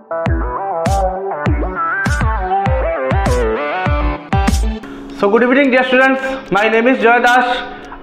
So good evening dear students, my name is Joy Das.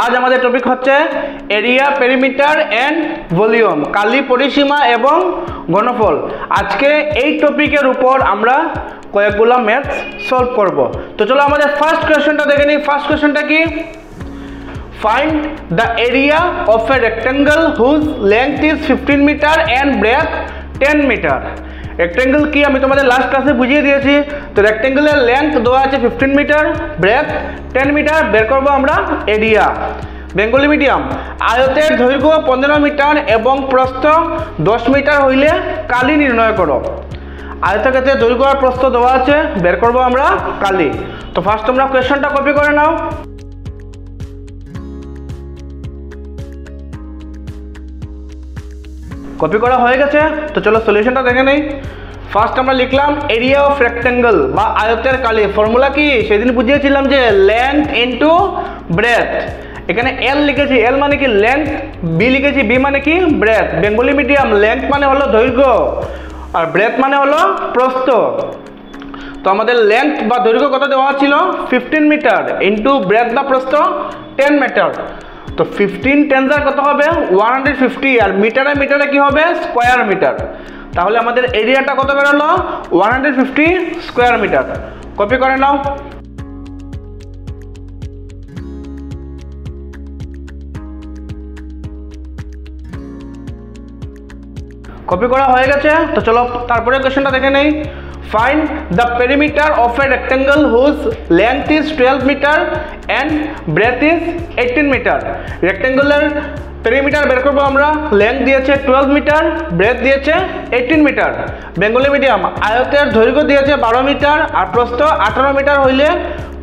आज हमारे topic হচ্ছে area, perimeter and volume, কালি, পরিসীমা এবং ঘনফল। আজকে এই টপিকের উপর আমরা কয়েকগুলো ম্যাথস সলভ করব। তো চলো আমাদের ফার্স্ট কোশ্চেনটা দেখে নিই। ফার্স্ট কোশ্চেনটা কি? Find the area of a rectangle whose length is 15 meter and breadth 10 meter. Rectangle কি আমি তোমাদের লাস্ট ক্লাসে বুঝিয়ে দিয়েছি। তো রেক্ট্যাঙ্গেলের লেন্থ দেওয়া আছে 15 মিটার, ব্রেথ 10 মিটার, বের করব আমরা এরিয়া। বেঙ্গলি মিডিয়াম, আয়তের দৈর্ঘ্য 15 মিটার এবং প্রস্থ 10 মিটার হইলে কালি নির্ণয় করো। আয়তক্ষেত্রে দৈর্ঘ্য আর প্রস্থ দেওয়া আছে, বের করব আমরা কালি। তো ফার্স্ট তোমরা কোয়েশ্চনটা কপি করে নাও। কপি করা হয়ে গেছে, তো চলো সলিউশনটা দেখে নেই। ফার্স্ট আমরা লিখলাম এরিয়া অফ রেক্ট্যাঙ্গেল বা আয়তের কালি। ফর্মুলা কি সেদিন বুঝিয়েছিলাম যে লেন্থ ইনটু ব্রেথ। এখানে এল লিখেছি, এল মানে কি লেন্থ, বি লিখেছি, বি মানে কি ব্রেথ। বেঙ্গলি মিডিয়াম, লেন্থ মানে হলো দৈর্ঘ্য আর ব্রেথ মানে হলো প্রস্থ। তো আমাদের লেন্থ বা দৈর্ঘ্য কত দেওয়া ছিল? 15 মিটার ইনটু ব্রেথ বা প্রস্থ 10 মিটার। তো 15 টেনজার কত হবে? 150, আর মিটারে মিটারে কি হবে? Square metre. তাহলে আমাদের এরিয়াটা কত বেরোলো? 150 স্কোয়ার মিটার। কপি করে নাও। কপি করা হয়ে গেছে, তো চলো তারপরে কোশ্চেনটা দেখে নেই। Find the perimeter of a rectangle whose length is 12 meter and breadth is 18 meter. Rectangular perimeter বের করবো আমরা। লেন্থ দিয়েছে 12 মিটার, ব্রেথ দিয়েছে 18 মিটার। বেঙ্গলি মিডিয়াম, আয়তের দৈর্ঘ্য দিয়েছে 12 মিটার আর প্রস্থ 18 মিটার হইলে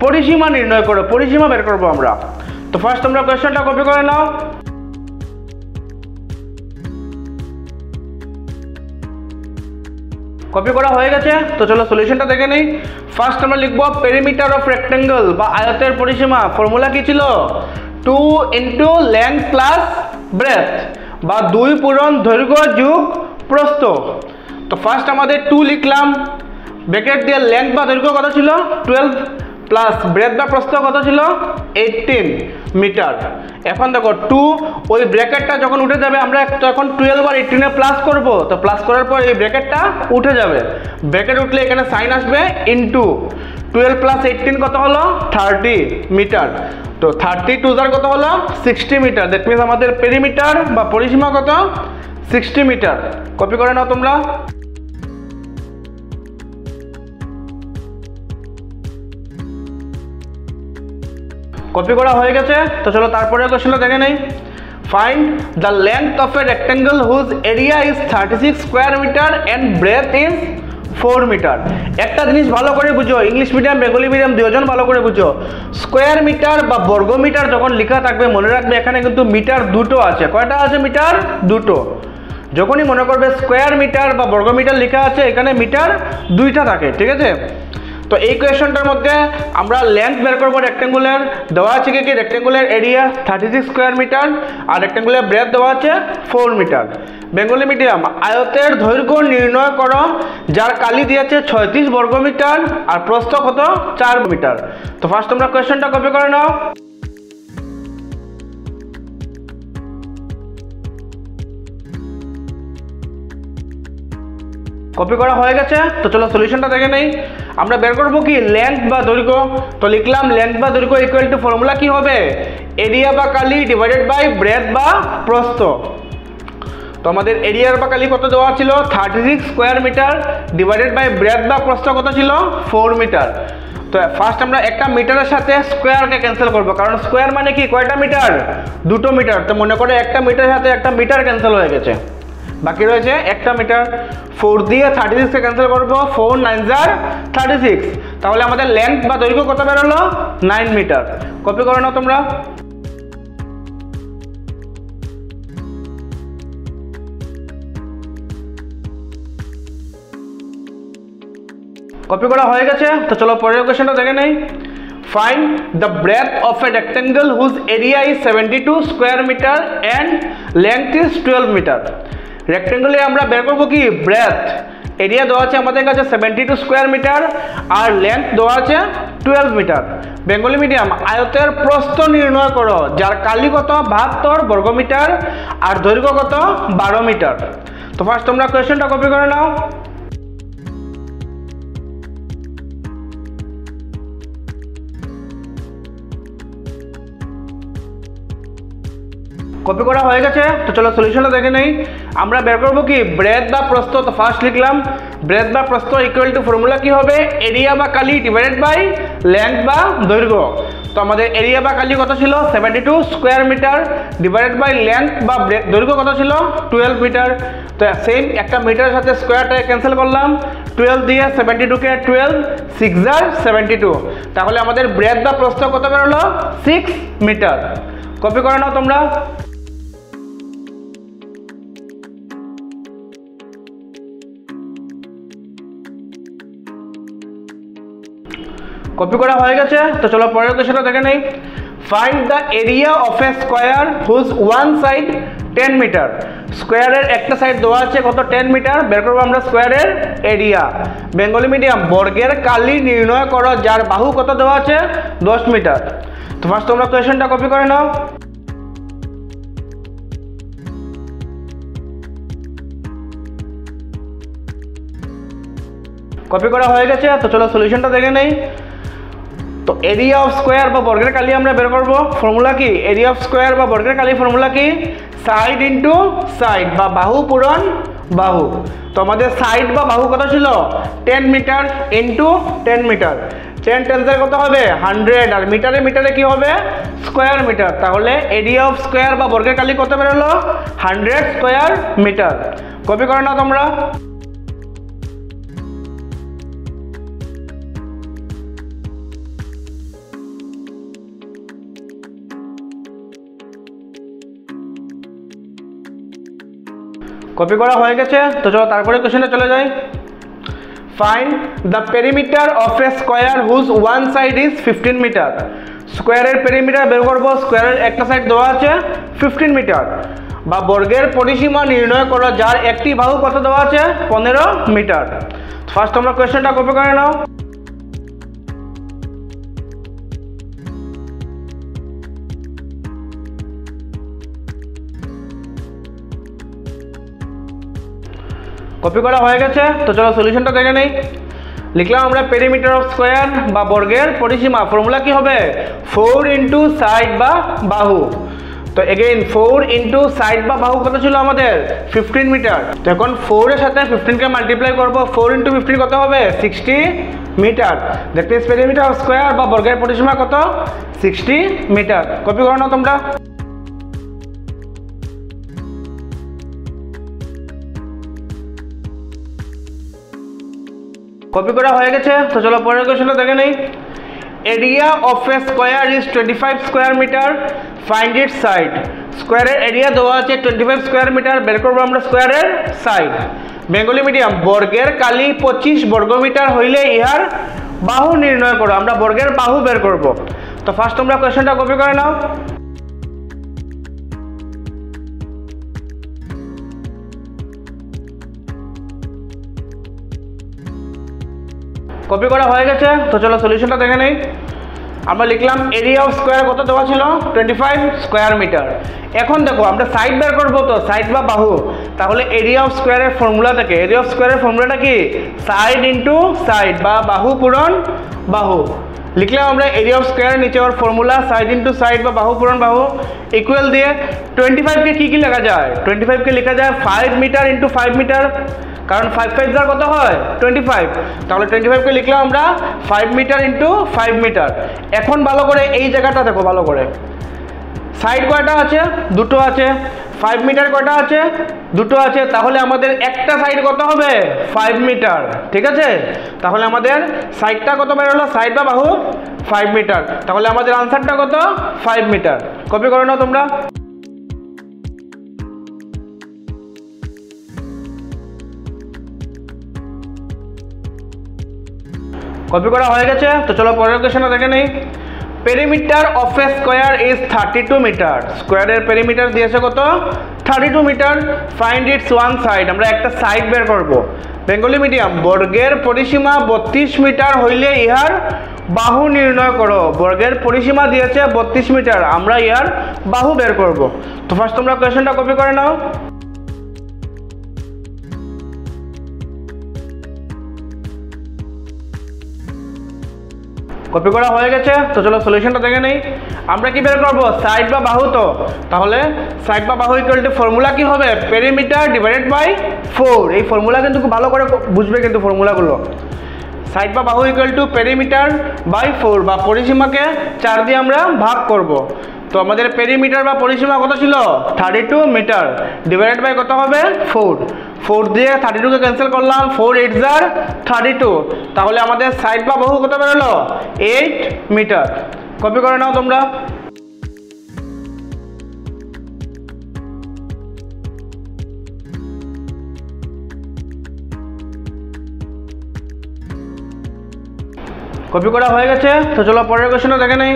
পরিসীমা নির্ণয় করো। পরিসীমা বের করবো আমরা। তো ফার্স্ট তোমরা কোয়েশ্চনটা কপি করে নাও। কপি করা হয়ে গেছে, তো চলো সলিউশনটা দেখে নেই। ফার্স্ট আমরা লিখবো পেরিমিটার অফ রেক্ট্যাঙ্গেল বা আয়তের পরিসীমা। ফর্মুলা কি ছিল? 2 ইন্টু লেন্থ প্লাস ব্রেথ বা 2 পূরণ দৈর্ঘ্য যোগ প্রস্থ। তো ফার্স্ট আমাদের 2 লিখলাম, ব্র্যাকেট দিয়ে লেন্থ বা দৈর্ঘ্য কত ছিল? 12 প্লাস ব্রেথ বা প্রস্থ কত ছিল? 18 মিটার। এখন দেখো 2, ওই ব্র্যাকেটটা যখন উঠে যাবে আমরা তখন 12 আর 18 প্লাস করব। তো প্লাস করার পর এই ব্র্যাকেটটা উঠে যাবে। ব্র্যাকেট উঠলে এখানে সাইন আসবে ইনটু 12 প্লাস 18 কত হলো? 30 মিটার। তো 30 2 কত হলো? 60 মিটার। দ্যাট মিনস আমাদের পেরিমিটার বা পরিসীমা কত? 60 মিটার। কপি করে নাও তোমরা। কপি করা হয়ে গেছে, তো চলো তারপরে কোশ্চেনটা দেখে নেই। Find the length of a rectangle whose area is 36 square metre and breadth is 4 metre. একটা জিনিস ভালো করে বুঝো, ইংলিশ মিডিয়াম বেঙ্গলি মিডিয়াম দুজন ভালো করে বুঝো। স্কোয়ার মিটার বা বর্গ মিটার যখন লেখা থাকবে মনে রাখবে এখানে কিন্তু মিটার দুটো আছে। কয়টা আছে? মিটার দুটো। যখনই মনে করবে স্কোয়ার মিটার বা বর্গ মিটার লেখা আছে এখানে মিটার দুইটা থাকে, ঠিক আছে? তো এই কোয়েশ্চনটার মধ্যে আমরা লেন্থ বের করবো রেক্ট্যাঙ্গুলার। দেওয়া আছে কি রেক্ট্যাঙ্গুলার এরিয়া 36 স্কোয়ার মিটার আর রেক্ট্যাঙ্গুলার ব্রেথ দেওয়া আছে 4 মিটার। বেঙ্গলি মিডিয়াম, আয়তের দৈর্ঘ্য নির্ণয় করো যার কালি দিয়েছে 36 বর্গ মিটার আর প্রস্থ কত? 4 মিটার। তো ফার্স্ট তোমরা কোয়েশ্চনটা কপি করে নাও। কপি করা হয়ে গেছে, তো চলো সলিউশনটা দেখে নেই। আমরা বের করবো কি লেন্থ বা দৈর্ঘ্য। তো লিখলাম লেন্থ বা দৈর্ঘ্য ইকুয়াল টু ফর্মুলা কি হবে? এরিয়া বা কালি ডিভাইডেড বাই ব্রেথ বা প্রস্থ। তো আমাদের এরিয়ার বা কালি কত দেওয়া ছিল? 36 square metre divided by breadth বা প্রস্থ কত ছিল? 4 মিটার। তো ফার্স্ট আমরা একটা মিটারের সাথে স্কোয়ারকে ক্যান্সেল করবো, কারণ স্কোয়ার মানে কি কয়টা মিটার? 2 মিটার। তো মনে করে একটা মিটারের সাথে একটা মিটার ক্যান্সেল হয়ে গেছে, বাকি রয়েছে একটা মিটার। 4 দিয়ে 36কে ক্যান্সেল করবো, 4 9 36। তাহলে আমাদের লেন্থ বা দৈর্ঘ্য কত বেরোলো? 9 মিটার। কপি করে নাও তোমরা। কপি করা হয়ে গেছে, তো চলো পরের কোশ্চেনটা দেখে নেই। Find the breadth of a rectangle whose area is 72 square meter and length is 12 meter. রেক্ট্যাঙ্গেলে আমরা বের করব কি ব্রেথ। এরিয়া দেওয়া আছে আমাদের কাছে 72 স্কোয়ার মিটার আর লেন্থ দেওয়া আছে 12 মিটার। বেঙ্গলি মিডিয়াম, আয়তের প্রস্থ নির্ণয় করো যার কালি কত 72 বর্গমিটার আর দৈর্ঘ্য কত 12 মিটার। তো ফার্স্ট তোমরা কোয়েশ্চেনটা কপি করে নাও। কপি করা হয়ে গেছে, তো চলো সলিউশনটা দেখে নেই। আমরা বের করবো কি ব্রেথ বা প্রস্থ। তো ফার্স্ট লিখলাম ব্রেথ বা প্রস্থ ইকুয়াল টু ফর্মুলা কি হবে এরিয়া বা কালি ডিভাইডেড বাই লেন্থ বা দৈর্ঘ্য। তো আমাদের এরিয়া বা কালি কত ছিল 72 square metre divided by length বা দৈর্ঘ্য কত ছিল 12 মিটার। তো সেম একটা মিটারের সাথে স্কোয়ারটা ক্যান্সেল করলাম, 12 দিয়ে 72 কে 12 6 আর 72, তাহলে আমাদের ব্রেথ বা প্রস্থ কত বেরোলো 6 মিটার। কপি করে নাও তোমরা। কপি করা হয়ে গেছে, তো চলো পরের কোশ্চেনটা দেখে নেই। Find the area of a square whose one side 10 metre. স্কোয়ারের একটা সাইড দেওয়া আছে কত 10 মিটার, বের করবো আমরা স্কোয়ারের এরিয়া। বেঙ্গলি মিডিয়াম, বর্গের কালি নির্ণয় করো যার বাহু কত দেওয়া আছে 10 মিটার। তো ফার্স্ট তোমরা কোয়েশ্চেনটা কপি করে নাও। কপি করা হয়ে গেছে, তো চলো সলিউশনটা দেখে নেই। তো এরিয়া অফ স্কোয়ার বা বর্গের কালি আমরা বের করবো, ফর্মুলা কি এরিয়া অফ স্কোয়ার বা বর্গের কালি ফর্মুলা কি সাইড ইন্টু সাইড বা বাহু পূরণ বাহু। তো আমাদের সাইড বা বাহু কত ছিল 10 মিটার ইন্টু 10 মিটার, 10 টেন্সের কত হবে 100 আর মিটারে মিটারে কি হবে স্কোয়ার মিটার। তাহলে এরিয়া অফ স্কোয়ার বা বর্গের কালি কত বেরোলো 100 স্কোয়ার মিটার। কপি করে নাও তোমরা। কপি করা হয়ে গেছে, তো চলো তারপরে কোশ্চেনে চলে যাই। Find the perimeter of a square whose one side is 15 metre. স্কোয়ারের পেরিমিটার বের করবো, স্কোয়ারের একটা সাইড দেওয়া আছে 15 মিটার। বা বর্গের পরিসীমা নির্ণয় করো যার একটি বাহু কত দেওয়া আছে 15 মিটার। ফার্স্ট তোমরা কোয়েশ্চেনটা কপি করে নাও। কপি করা হয়ে গেছে, তো চলো সলিউশনটা দেখে নেই। লিখলাম আমরা পেরিমিটার অফ স্কোয়ার বা বর্গের পরিসীমা, ফর্মুলা কি হবে 4 ইন্টু সাইড বা বাহু। তো এগেইন 4 ইন্টু সাইড বা বাহু কত ছিল আমাদের 15 মিটার। তো এখন 4 এর সাথে 15 কে মাল্টিপ্লাই করবো, 4 ইন্টু 15 কত হবে 60 metre. That means perimeter of square বা বর্গের পরিসীমা কত 60 মিটার। কপি করো না তোমরা। কপি করা হয়ে গেছে, তো চলো পরের কোশ্চেনটা দেখে নেই। Area of a square is 25 square metre, find its side. স্কোয়ারের এরিয়া দেওয়া আছে 25 স্কোয়ার মিটার, বের করবো আমরা স্কোয়ারের সাইড। বেঙ্গলি মিডিয়াম, বর্গের কালি 25 বর্গমিটার হইলে ইহার বাহু নির্ণয় করো। আমরা বর্গের বাহু বের করব। তো ফার্স্ট তোমরা কোশ্চেনটা কপি করে নাও। কপি করা হয়ে গেছে, তো চলো সলিউশনটা দেখে নেই। আমরা লিখলাম এরিয়া অফ স্কোয়ার কত দেওয়া ছিল 25 স্কোয়ার মিটার। এখন দেখো আমরা সাইড বের করবো, তো সাইড বা বাহু। তাহলে এরিয়া অফ স্কোয়ারের ফর্মুলা থেকে এরিয়া অফ স্কোয়ারের ফর্মুলাটা কি সাইড ইন্টু সাইড বা বাহু পূরণ বাহু। লিখলাম আমরা এরিয়া অফ স্কোয়ারের নিচে ওর ফর্মুলা সাইড ইন্টু সাইড বা বাহু পূরণ বাহু ইকুয়াল দিয়ে 25 কে কি লেখা যায় 25 কে লেখা যায় 5 মিটার ইন্টু 5 মিটার, কারণ 5 5 যার কত হয় 25। তাহলে 25 কে লিখলাম আমরা 5 মিটার ইন্টু 5 মিটার। এখন ভালো করে এই জায়গাটা দেখো, ভালো করে সাইড কয়টা আছে দুটো আছে, 5 মিটার কয়টা আছে দুটো আছে। তাহলে আমাদের একটা সাইড কত হবে 5 মিটার, ঠিক আছে। তাহলে আমাদের সাইডটা কত বেরোলো, সাইড বা বাহু 5 মিটার। তাহলে আমাদের আনসারটা কত 5 মিটার। কপি করে নাও তোমরা। কপি করা হয়ে গেছে, তো চলো পরের কোশ্চেনটা দেখে নেই। Perimeter of a square is 32 metre. স্কোয়ারের পেরিমিটার দিয়েছে কত 32 metre, find its one side. আমরা একটা সাইড বের করব। বেঙ্গলি মিডিয়াম, বর্গের পরিসীমা 32 মিটার হইলে ইহার বাহু নির্ণয় করো। বর্গের পরিসীমা দিয়েছে 32 মিটার, আমরা ইহার বাহু বের করব। তো ফার্স্ট তোমরা কোয়েশ্চনটা কপি করে নাও। কপি করা হয়ে গেছে, তো চলো সলিউশনটা দেখে নেই। আমরা কি বের করব? সাইড বা বাহু। তো তাহলে সাইড বা বাহু ইকুয়াল টু ফর্মুলা কি হবে? Perimeter divided by 4। এই ফর্মুলা কিন্তু খুব ভালো করে বুঝবে কিন্তু ফর্মুলাগুলো। সাইড বা বাহু ইকুয়াল টু পেরিমিটার বাই 4, বা পরিসীমাকে 4 দিয়ে আমরা ভাগ করব। তো আমাদের পেরিমিটার বা পরিসীমা কত ছিল? 32 মিটার, ডিভাইডেড বাই কত হবে? 4। 4 দিয়ে 32কে ক্যান্সেল করলাম, 4 8 jar 32। তাহলে আমাদের সাইড বা বাহু কত বেরোলো? 8 মিটার। কপি করে নাও তোমরা। কপি করা হয়ে গেছে, তো চলো পরের কোশ্চেনটা দেখে নেই।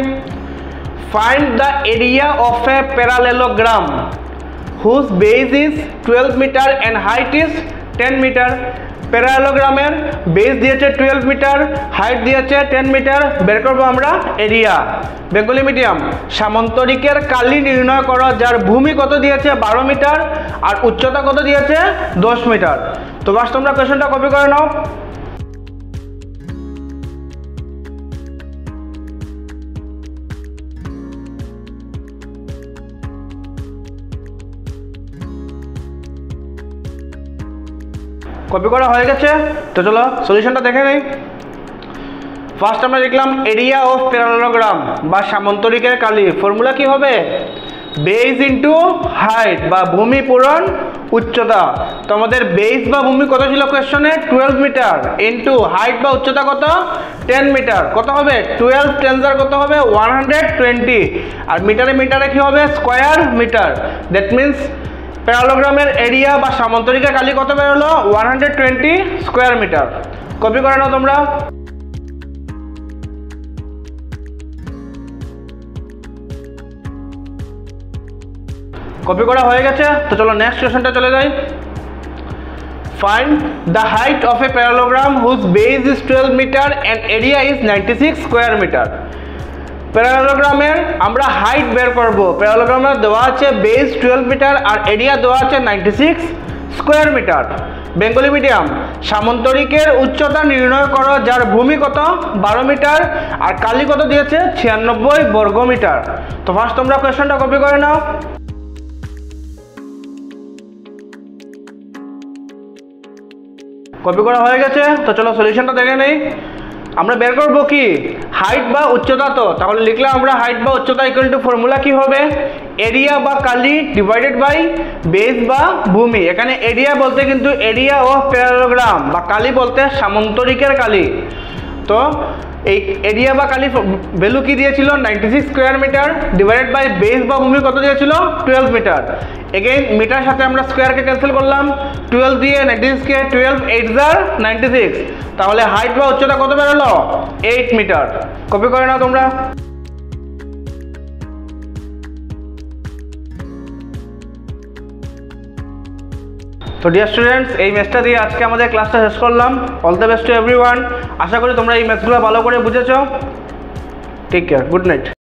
Find the area of a parallelogram whose base is 12 metre and height is 10 metre. প্যারালেলোগ্রামের বেস দিয়েছে 12 মিটার, হাইট দিয়েছে 10 মিটার, বের করবো আমরা এরিয়া। বেঙ্গলি মিডিয়াম, সামান্তরিকের কালি নির্ণয় করো যার ভূমি কত দিয়েছে? 12 মিটার, আর উচ্চতা কত দিয়েছে? 10 মিটার। তো বাস তোমরা কোশ্চেনটা কপি করে নাও। কপি করা হয়ে গেছে, তো চলো সলিউশনটা দেখে নেই। ফার্স্ট আমরা লিখলাম এরিয়া অফ প্যারালেলোগ্রাম বা সামান্তরিকের কালি। ফর্মুলা কি হবে? বেস ইন্টু হাইট বা ভূমি পূরণ উচ্চতা। তো আমাদের বেস বা ভূমি কত ছিল কোয়েশ্চনে? 12 মিটার, ইন্টু হাইট বা উচ্চতা কত? 10 মিটার। কত হবে? 12 10 jar কত হবে? 120। আর মিটারে মিটারে কি হবে? Square metre. দ্যাট মিনস প্যারালেলোগ্রামের এরিয়া বা সামান্তরিকের কালি কত বেরোলো? 120 স্কোয়ার মিটার। কপি করে নাও তোমরা। কপি করা হয়ে গেছে, তো চলো নেক্সট কোশ্চেনটা চলে যাই। Find the height of a parallelogram whose base is 12 metre and area is 96 square metre. প্যারালেলোগ্রামের আমরা হাইট বের করব। প্যারালেলোগ্রামের দেওয়া আছে বেস 12 মিটার আর এরিয়া দেওয়া আছে 96 স্কোয়ার মিটার। বেঙ্গলি মিডিয়াম, সামান্তরিকের উচ্চতা নির্ণয় করো যার ভূমি কত? 12 মিটার, আর কালি কত দিয়েছে? 96 বর্গ মিটার। তো ফার্স্ট তোমরা কোয়েশ্চনটা কপি করে নাও। কপি করা হয়ে গেছে, তো চলো সলিউশনটা দেখে নেই। আমরা বের করবো কি? হাইট বা উচ্চতা। তো তাহলে লিখলাম আমরা হাইট বা উচ্চতা ইকুয়াল টু ফর্মুলা কি হবে? এরিয়া বা কালি ডিভাইডেড বাই বেস বা ভূমি। এখানে এরিয়া বলতে কিন্তু এরিয়া অফ প্যারালেলোগ্রাম, বা কালি বলতে সামান্তরিকের কালি। তো এই এরিয়া বা কালি ভ্যালু কি দিয়েছিল? 96 square metre, divided by base বা ভূমি কত দিয়েছিল? 12 মিটার। এগেইন মিটার সাথে আমরা স্কোয়ারকে ক্যান্সেল করলাম, 12 দিয়ে 96কে 12 8 jar 96। তাহলে হাইট বা উচ্চতা কত বেরোলো? 8 মিটার। কপি করে নাও তোমরা। তো ডিয়ার স্টুডেন্টস, এই ম্যাথটা দিয়ে আজকে আমাদের ক্লাসটা শেষ করলাম। All the best to everyone. আশা করি তোমরা এই ম্যাথগুলো ভালো করে বুঝেছো। Take care, good night.